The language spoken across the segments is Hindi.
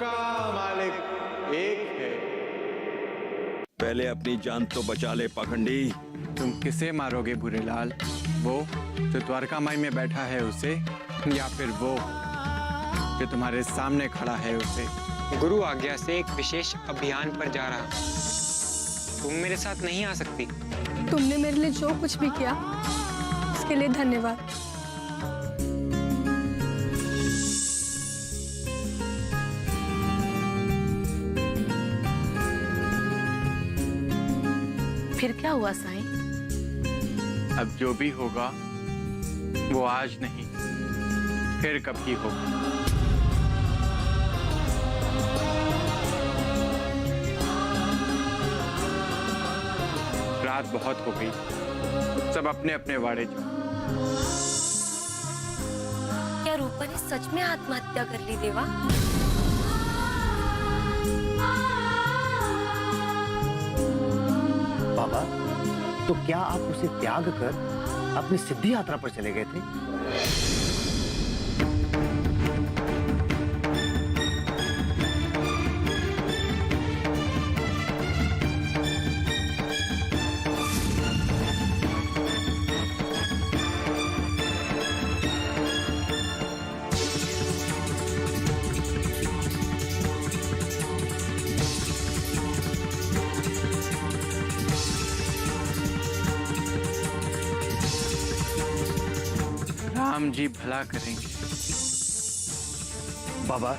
सबका मालिक एक है। पहले अपनी जान तो बचा ले पाखंडी। तुम किसे मारोगे बुरेलाल? वो जो द्वारकामाई में बैठा है उसे, या फिर वो जो तुम्हारे सामने खड़ा है उसे? गुरु आज्ञा से एक विशेष अभियान पर जा रहा हूँ। तुम मेरे साथ नहीं आ सकती। तुमने मेरे लिए जो कुछ भी किया उसके लिए धन्यवाद। फिर क्या हुआ साईं? अब जो भी होगा वो आज नहीं, फिर कभी होगा। रात बहुत हो गई, सब अपने अपने वाड़े जाओ। क्या रूपा ने सच में आत्महत्या कर ली देवा? बाबा, तो क्या आप उसे त्याग कर अपनी सिद्धि यात्रा पर चले गए थे? राम जी भला करेंगे। बाबा,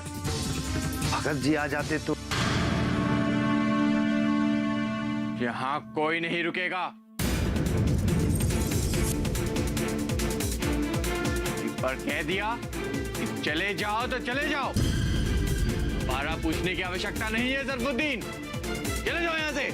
भगत जी आ जाते तो? यहाँ कोई नहीं रुकेगा। एक बार कह दिया कि चले जाओ तो चले जाओ। दोबारा पूछने की आवश्यकता नहीं है सरफुद्दीन। चले जाओ यहाँ से।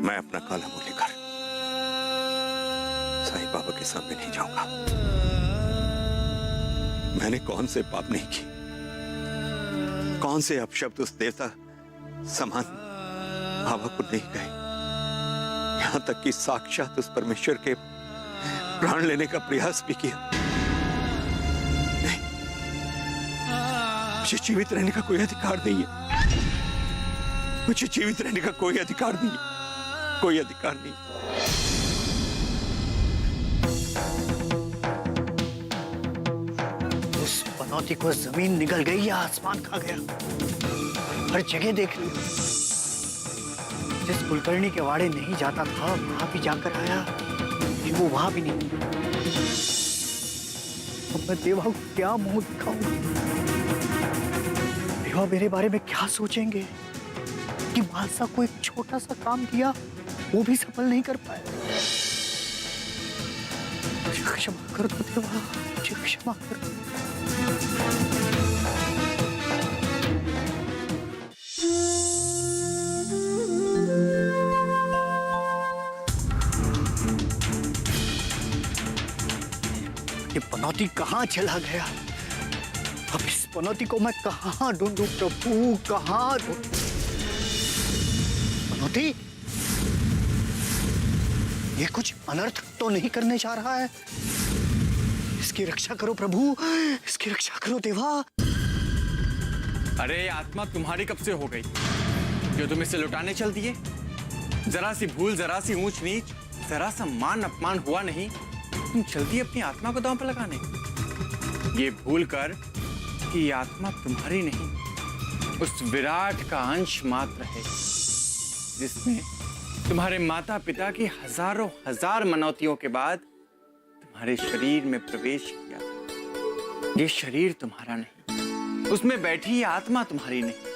मैं अपना काला मुंह लेकर साईं बाबा के सामने नहीं जाऊंगा। मैंने कौन से पाप नहीं किए, कौन से अपशब्द उस देवता समान बाबा को नहीं कहे, यहां तक कि साक्षात उस परमेश्वर के प्राण लेने का प्रयास भी किया। नहीं, मुझे जीवित रहने का कोई अधिकार नहीं है। मुझे जीवित रहने का कोई अधिकार नहीं, कोई अधिकार नहीं। उस पनौती को जमीन निगल गई या आसमान खा गया, हर जगह देख ली। जिस कुलकर्णी के वाड़े नहीं जाता था वहां भी जाकर आया, वो वहां भी नहीं। अब मैं देवा को क्या मुंह दिखाऊं? देवा मेरे बारे में क्या सोचेंगे कि मालसा को एक छोटा सा काम किया वो भी सफल नहीं कर पाया। मुझे क्षमा कर दो देवा, मुझे क्षमा कर दो। ये पनौती कहाँ चला गया? अब इस पनौती को मैं कहाँ ढूंढूं प्रभु, कहाँ ढूंढूं? पनौती, ये कुछ अनर्थ तो नहीं करने जा रहा है? इसकी रक्षा करो प्रभु, इसकी रक्षा करो देवा। अरे आत्मा तुम्हारी कब से हो गई जो तुम इसे लुटाने चल दिए? जरा सी भूल, जरा सी ऊंच नीच, जरा सा मान अपमान हुआ नहीं, तुम चलती अपनी आत्मा को दांव पर लगाने। ये भूल कर कि ये आत्मा तुम्हारी नहीं, उस विराट का अंश मात्र है जिसमें तुम्हारे माता पिता की हजारों हजार मनौतियों के बाद तुम्हारे शरीर में प्रवेश किया। ये शरीर तुम्हारा नहीं, उसमें बैठी ये आत्मा तुम्हारी नहीं।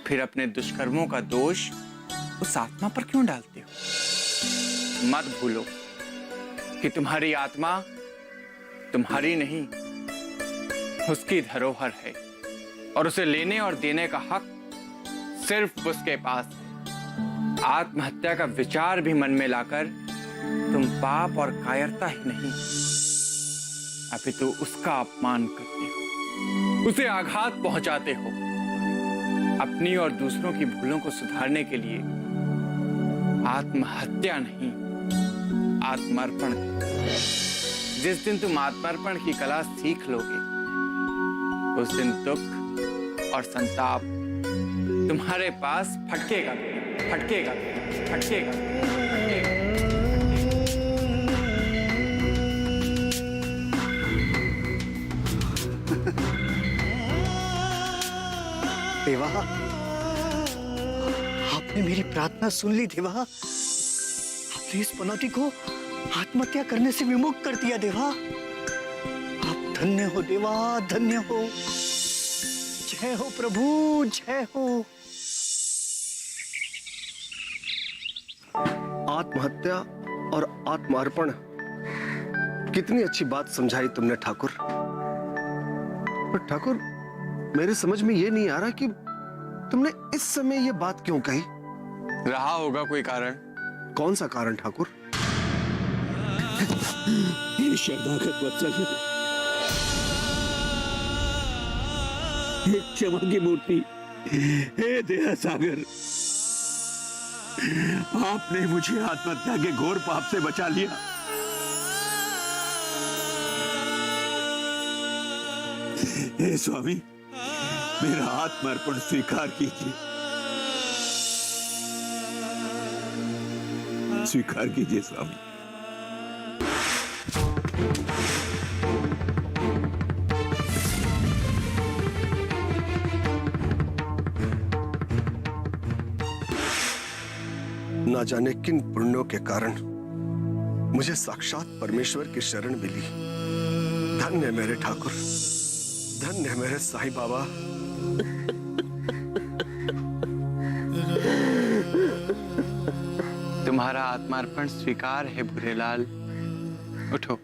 फिर अपने दुष्कर्मों का दोष उस आत्मा पर क्यों डालते हो? मत भूलो कि तुम्हारी आत्मा तुम्हारी नहीं, उसकी धरोहर है और उसे लेने और देने का हक सिर्फ उसके पास है। आत्महत्या का विचार भी मन में लाकर तुम पाप और कायरता ही नहीं, अपितु उसका अपमान करते हो, उसे आघात पहुंचाते हो। अपनी और दूसरों की भूलों को सुधारने के लिए आत्महत्या नहीं, आत्मर्पण करो। जिस दिन तुम आत्मर्पण की कला सीख लोगे, उस दिन दुख और संताप तुम्हारे पास फटकेगा फटकेगा फटकेगा। देवा, आपने मेरी प्रार्थना सुन ली देवा। आपने इस पनौती को आत्महत्या करने से विमुक्त कर दिया देवा। आप धन्य हो देवा, धन्य हो। जय हो प्रभु, जय हो। आत्महत्या और आत्मार्पण, कितनी अच्छी बात समझाई तुमने ठाकुर। पर ठाकुर, मेरे समझ में ये नहीं आ रहा कि तुमने इस समय ये बात क्यों कही। रहा होगा कोई कारण। कौन सा कारण ठाकुर? हे शरणागत वत्सल, हे क्षमा की मूर्ति, हे दया सागर, आपने मुझे आत्महत्या के घोर पाप से बचा लिया। हे स्वामी, मेरा आत्मर्पण स्वीकार कीजिए, स्वीकार कीजिए स्वामी। ना जाने किन पुण्यों के कारण मुझे साक्षात परमेश्वर की शरण मिली। धन्य मेरे ठाकुर, धन्य मेरे साईं बाबा। तुम्हारा आत्मार्पण स्वीकार है भूरेलाल। उठो।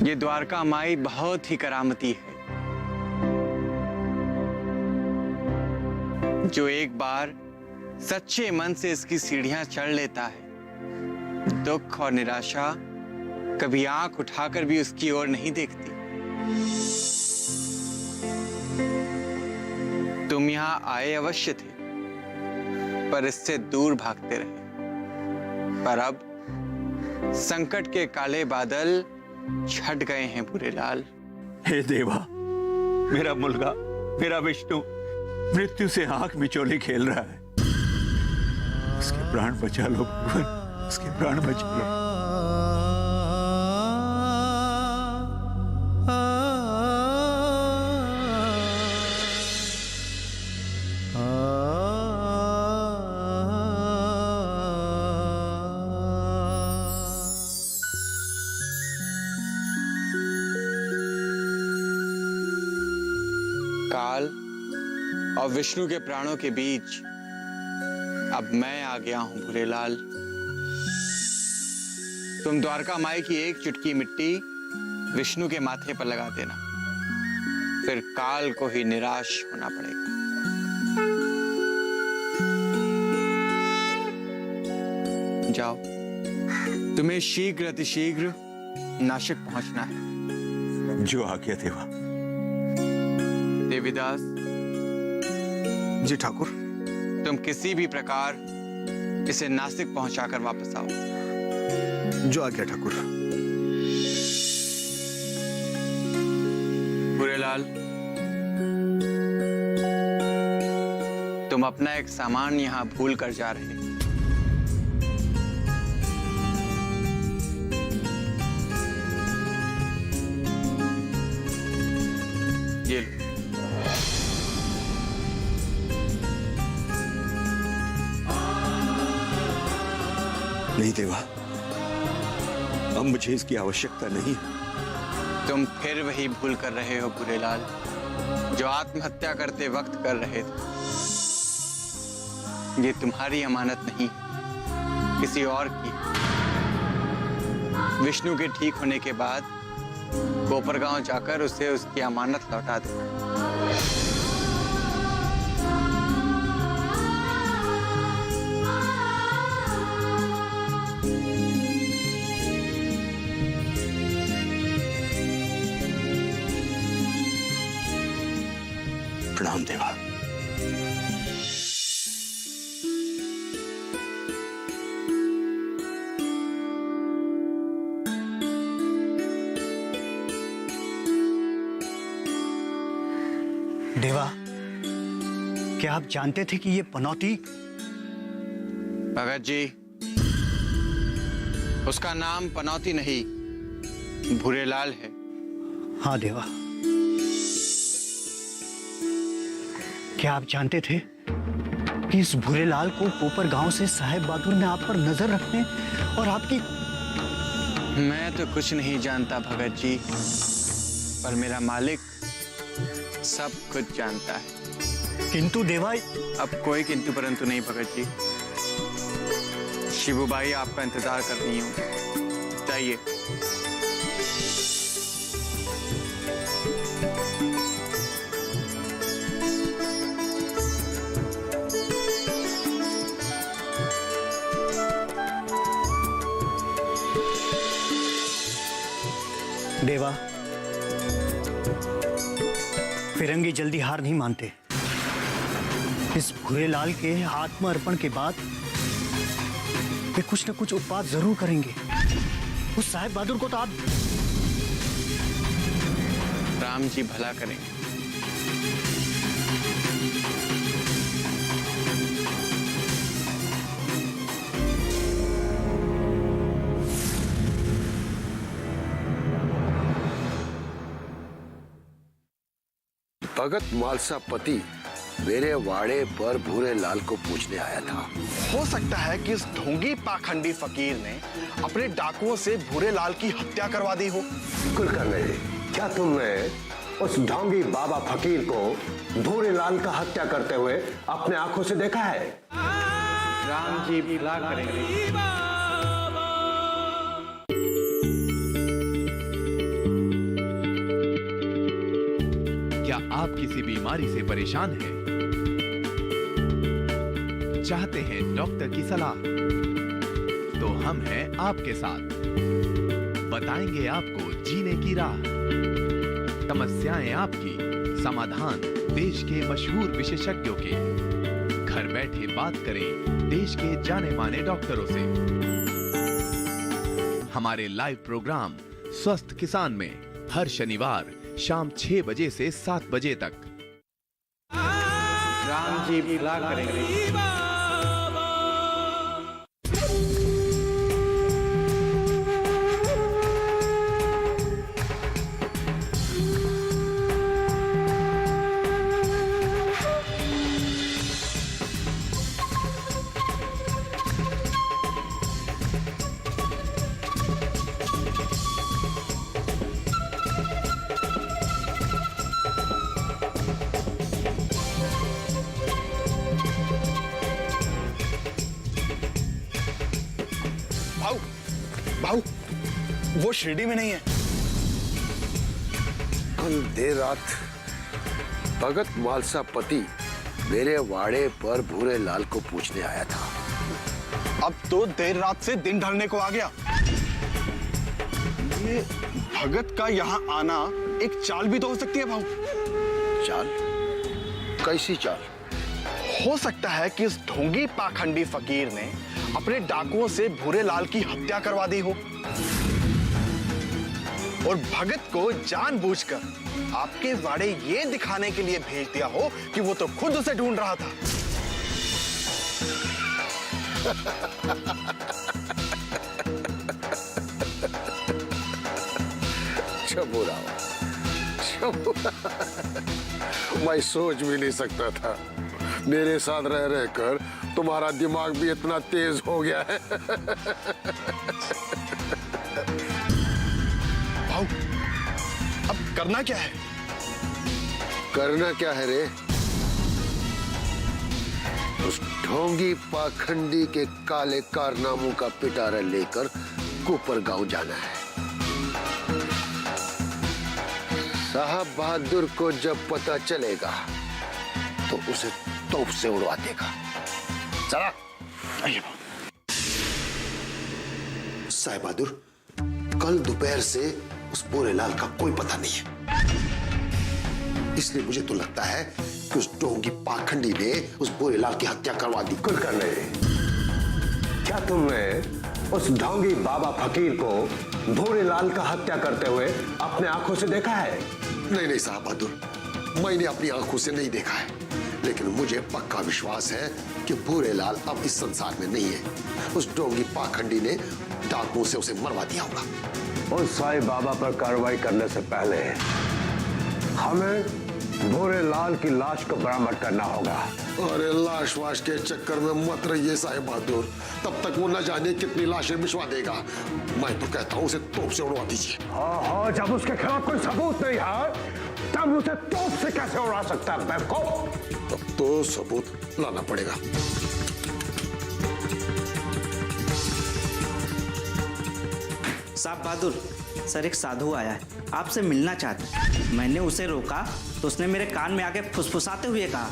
ये द्वारका माई बहुत ही करामती है। जो एक बार सच्चे मन से इसकी सीढ़ियां चढ़ लेता है, दुख और निराशा कभी आंख उठाकर भी उसकी ओर नहीं देखती। तुम यहां आए अवश्य थे, पर इससे दूर भागते रहे। पर अब संकट के काले बादल छट गए हैं भूरेलाल। हे देवा, मेरा मुलगा, मेरा विष्णु मृत्यु से आंख मिचोली खेल रहा है। उसके प्राण बचा लो भगवान, उसके प्राण बचा लो। काल और विष्णु के प्राणों के बीच अब मैं आ गया हूं भूरेलाल। तुम द्वारका माई की एक चुटकी मिट्टी विष्णु के माथे पर लगा देना, फिर काल को ही निराश होना पड़ेगा। जाओ, तुम्हें शीघ्र अतिशीघ्र नासिक पहुंचना है। जो आज्ञा देवा। देवीदास, जी ठाकुर। तुम किसी भी प्रकार इसे नासिक पहुंचाकर वापस आओ। जो आज्ञा ठाकुर। भूरेलाल, तुम अपना एक सामान यहां भूल कर जा रहे हो। ये लो। नहीं देवा, अब मुझे इसकी आवश्यकता नहीं। तुम फिर वही भूल कर रहे हो भूरेलाल, जो आत्महत्या करते वक्त कर रहे थे। ये तुम्हारी अमानत नहीं, किसी और की। विष्णु के ठीक होने के बाद कोपरगांव जाकर उसे उसकी अमानत लौटा दो। प्रणाम देवा। देवा, क्या आप जानते थे कि ये पनौती? भगत जी, उसका नाम पनौती नहीं भूरेलाल है। हाँ देवा, क्या आप जानते थे कि इस भूरेलाल को कोपर गांव से साहेब बहादुर ने आप पर नजर रखने और आपकी... मैं तो कुछ नहीं जानता भगत जी, पर मेरा मालिक सब कुछ जानता है। किंतु देवा... अब कोई किंतु परंतु नहीं भगत जी। शिबूबाई आपका इंतजार कर रही हूँ, जाइए। देवा, फिरंगी जल्दी हार नहीं मानते। इस भूरेलाल के आत्मअर्पण के बाद वे कुछ न कुछ उत्पाद जरूर करेंगे। उस साहेब बहादुर को तो आप... राम जी भला करेंगे। भगत मालसा पति मेरे वाड़े पर भूरेलाल को पूछने आया था। हो सकता है कि इस ढोंगी पाखंडी फकीर ने अपने डाकुओं से भूरेलाल की हत्या करवा दी हो। कुलकर्णी, क्या तुमने उस ढोंगी बाबा फकीर को भूरेलाल का हत्या करते हुए अपने आंखों से देखा है? राम जी भला करेंगे। क्या आप किसी बीमारी से परेशान हैं? चाहते हैं डॉक्टर की सलाह? तो हम हैं आपके साथ, बताएंगे आपको जीने की राह। समस्याएं आपकी, समाधान देश के मशहूर विशेषज्ञों के। घर बैठे बात करें देश के जाने माने डॉक्टरों से। हमारे लाइव प्रोग्राम स्वस्थ किसान में हर शनिवार शाम 6 बजे से 7 बजे तक। राम जी भला करेंगे। भाऊ, वो शिरडी में नहीं है। कल देर रात भगत मालसा पति मेरे वाड़े पर भूरेलाल को पूछने आया था। अब तो देर रात से दिन ढलने को आ गया। ये भगत का यहाँ आना एक चाल भी तो हो सकती है भाऊ। चाल? कैसी चाल? हो सकता है कि इस ढोंगी पाखंडी फकीर ने अपने डाकुओं से भूरेलाल की हत्या करवा दी हो और भगत को जानबूझकर आपके वाड़े ये दिखाने के लिए भेज दिया हो कि वो तो खुद उसे ढूंढ रहा था। चबूरा, मैं सोच भी नहीं सकता था मेरे साथ रह रहकर तुम्हारा दिमाग भी इतना तेज हो गया है। भाऊ, अब करना क्या है? करना क्या है रे? उस ढोंगी पाखंडी के काले कारनामों का पिटारा लेकर कुपर गांव जाना है। साहब बहादुर को जब पता चलेगा तो उसे तोप से उड़वा देगा। चला। साहब बहादुर, कल दोपहर से उस भूरेलाल का कोई पता नहीं है, इसलिए मुझे तो लगता है कि उस ढोंगी पाखंडी ने उस भूरेलाल की हत्या करवा दी। कुल करने, क्या तुमने उस ढोंगी बाबा फकीर को भूरेलाल का हत्या करते हुए अपने आंखों से देखा है? नहीं साहब बहादुर, मैंने अपनी आंखों से नहीं देखा है, लेकिन मुझे पक्का विश्वास है कि भूरेलाल अब इस संसार में नहीं है। उस ढोंगी पाखंडी ने डाकुओं से उसे मरवा दिया होगा। उस साईं बाबा पर कार्रवाई करने से पहले हमें भूरेलाल की लाश को बरामद करना होगा। अरे लाश वाश के चक्कर में मत रहिए साहिब बहादुर, तब तक वो न जाने कितनी लाशें बिछवा देगा। मैं तो कहता हूँ उसे तोप से उड़वा दीजिए। हाँ, जब उसके खिलाफ कोई सबूत नहीं है तब उसे तोप से कैसे उड़ा सकता है बेवकूफ? तब तो सबूत लाना पड़ेगा। साहब बहादुर, सर एक साधु आया है, आपसे मिलना चाहता है। मैंने उसे रोका तो उसने मेरे कान में आके फुसफुसाते हुए कहा,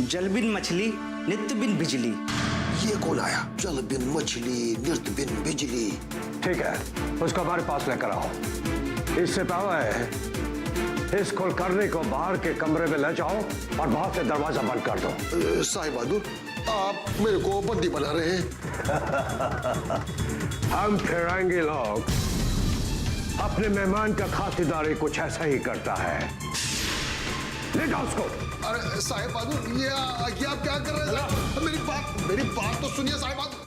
जल बिन मछली नित्य बिन बिजली। ये कौन आया? जल बिन मछली नित्य बिन बिजली। ठीक है, उसको हमारे पास लेकर आओ। इससे पहले इस कुलकर्णी को बाहर के कमरे में ले जाओ और बाहर से दरवाजा बंद कर दो। साहिब बहादुर, आप मेरे को बंदी बना रहे हैं। हम फिरंगी लोग अपने मेहमान का खातिरदारी कुछ ऐसा ही करता है। ले जाओ उसको। अरे साहिब बहादुर, ये आप क्या कर रहे हैं? मेरी बात तो सुनिए साहिब बहादुर।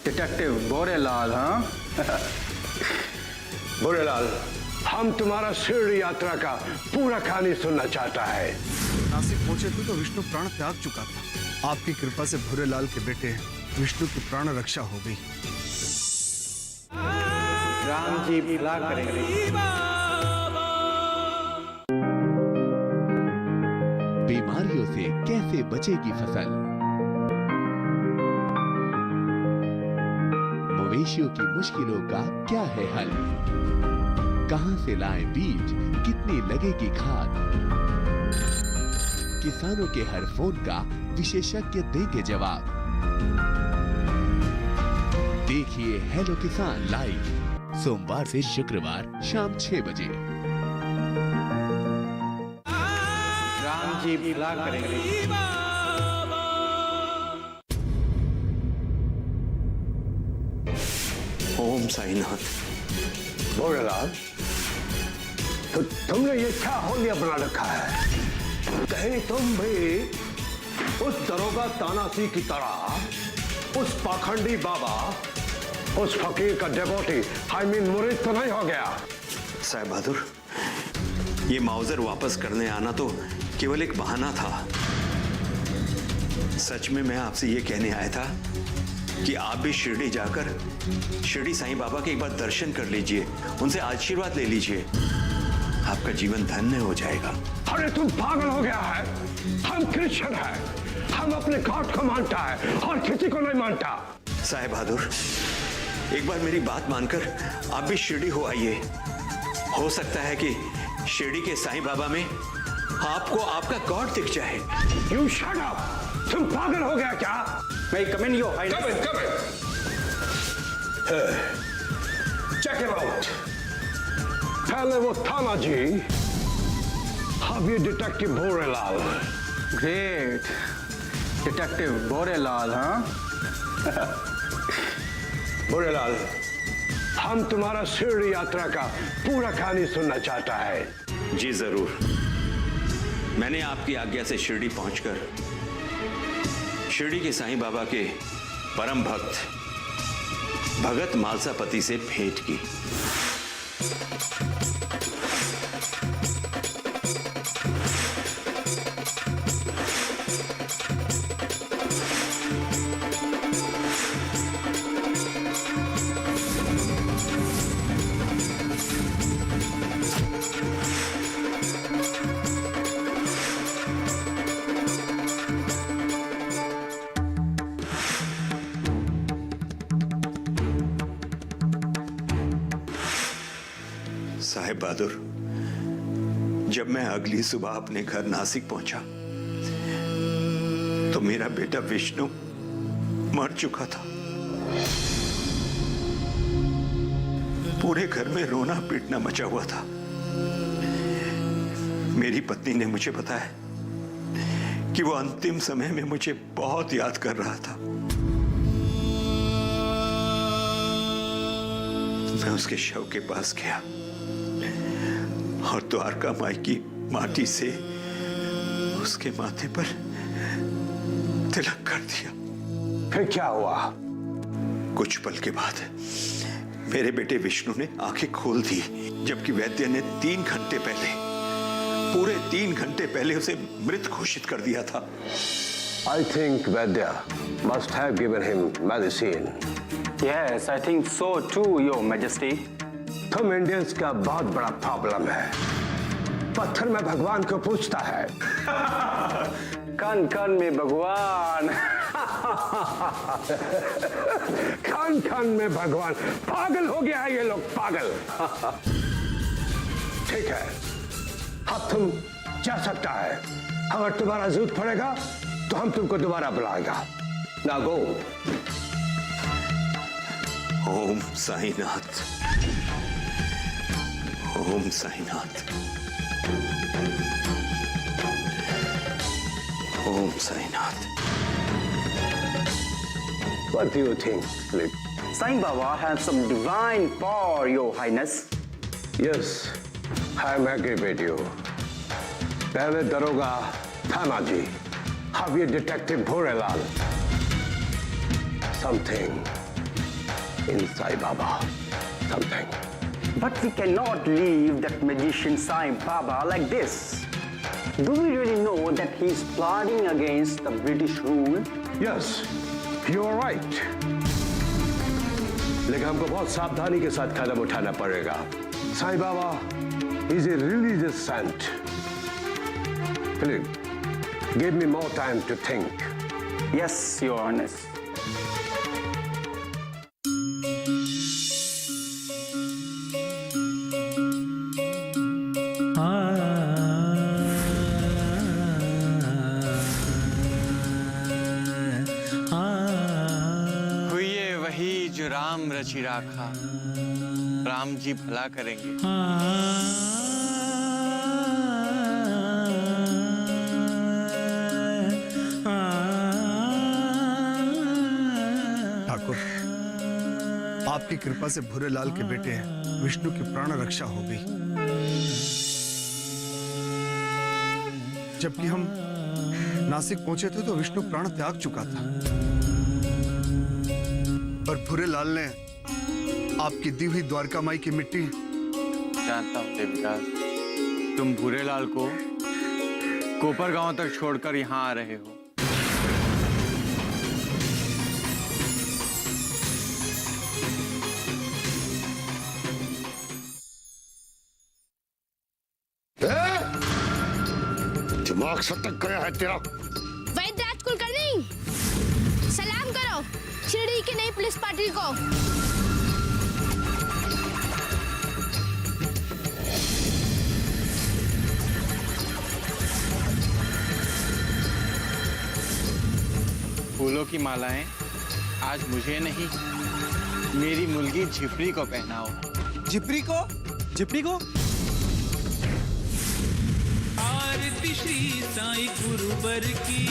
डिटेक्टिव भूरेलाल, हाँ? भूरेलाल, हम तुम्हारा शिरडी यात्रा का पूरा कहानी सुनना चाहता है। नासिक पहुंचे थे तो विष्णु प्राण त्याग चुका था। आपकी कृपा से भूरेलाल के बेटे विष्णु की प्राण रक्षा हो गई। राम जी भला करेंगे। बीमारियों से कैसे बचेगी फसल? मवेशियों की मुश्किलों का क्या है हल? कहां से लाएं बीज, कितनी लगेगी खाद? किसानों के हर फोन का विशेषज्ञ देंगे जवाब। देखिए हेलो किसान लाइव सोमवार से शुक्रवार शाम 6 बजे। राम जी भला करेंगे। ओम साईनाथ। भूरेलाल, तो तुमने ये क्या होलिया बना रखा है? कहीं तुम भी उस दरोगा तानासी की तरह उस पाखंडी बाबा, उस फकीर का डेवोटी, आई मीन मुरीद तो नहीं हो गया? साहिब बहादुर, ये माउजर वापस करने आना तो केवल एक बहाना था। सच में मैं आपसे ये कहने आया था कि आप भी शिरडी जाकर शिरडी साईं बाबा के एक बार दर्शन कर लीजिए, उनसे आशीर्वाद ले लीजिए, आपका जीवन धन्य हो जाएगा। अरे तुम पागल हो गया है? हम क्रिश्चियन हैं, हम अपने गॉड को मानता है और किसी को नहीं मानता। साहिब बहादुर, एक बार मेरी बात मानकर आप भी शिरडी हो आइए। हो सकता है कि शिरडी के साईं बाबा में आपको आपका गॉड दिख जाए। You shut up! तुम पागल हो गया क्या? मैं come in, your highness. Come in. Check him out. पहले वो थाना जी, अब ये detective Bhurelal. Great, detective Bhurelal, हाँ? भूरेलाल, हम तुम्हारा शिरडी यात्रा का पूरा कहानी सुनना चाहता है। जी जरूर। मैंने आपकी आज्ञा से शिरडी पहुंचकर शिरडी के साईं बाबा के परम भक्त भगत मालसापति से भेंट की। साहेब बहादुर, जब मैं अगली सुबह अपने घर नासिक पहुंचा तो मेरा बेटा विष्णु मर चुका था। पूरे घर में रोना पीटना मचा हुआ था। मेरी पत्नी ने मुझे बताया कि वो अंतिम समय में मुझे बहुत याद कर रहा था। मैं उसके शव के पास गया और द्वारका माई की माटी से उसके माथे पर तिलक कर दिया। फिर क्या हुआ? कुछ पल के बाद मेरे बेटे विष्णु ने आंखें खोल दी, जबकि वैद्य ने 3 घंटे पहले, पूरे 3 घंटे पहले उसे मृत घोषित कर दिया था। I think Vaidya must have given him medicine. Yes, I think so too, Your Majesty. तुम इंडियंस का बहुत बड़ा प्रॉब्लम है। पत्थर में भगवान को पूछता है। कन कन में भगवान। खान खान में भगवान। पागल हो गया है ये लोग, पागल। ठीक है, अब तुम जा सकता है। अगर तुम्हारा जरूरत पड़ेगा तो हम तुमको दोबारा बुलाएगा। ना गो। ओम साईनाथ, ओम साईनाथ, ओम Sainath. What do you think, Philip? Sai Baba has some divine power, Your Highness. Yes, I am agree with you. पहले दरोगा थाना जी, अब ये detective Bhurelal. Something in Sai Baba, something. But we cannot leave that magician Sai Baba like this. Do we really know that he is plotting against the British rule? Yes, you are right. लेकिन हमको बहुत सावधानी के साथ कदम उठाना पड़ेगा। Sai Baba is a religious saint. Philip, give me more time to think. Yes, Your Highness. हुई वही जो राम रचि राखा, राम जी भला करेंगे। ठाकुर, आपकी कृपा से भूरेलाल के बेटे विष्णु की प्राण रक्षा हो गई, जबकि हम नासिक पहुंचे थे तो विष्णु प्राण त्याग चुका था। पर भूरेलाल ने आपकी दी हुई द्वारका माई की मिट्टी। जानता हूं देविदास, तुम भूरेलाल को कोपर गांव तक छोड़कर यहां आ रहे हो। दिमाग सटक गया है तेरा। वैद्यराज कुलकर्णी, सलाम करो शिरडी की नई पुलिस पार्टी को। फूलों की मालाएं आज मुझे नहीं, मेरी मुलगी झिपरी को पहनाओ। जिपरी को? जिपरी को? आरती श्री साईं गुरुवर की,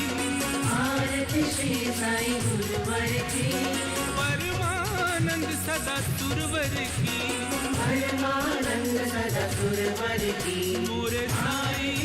आरती श्री साईं गुरुवर की, परमानंद सदा सुरवर की, परमानंद सदा सुरवर की, मोरे साईं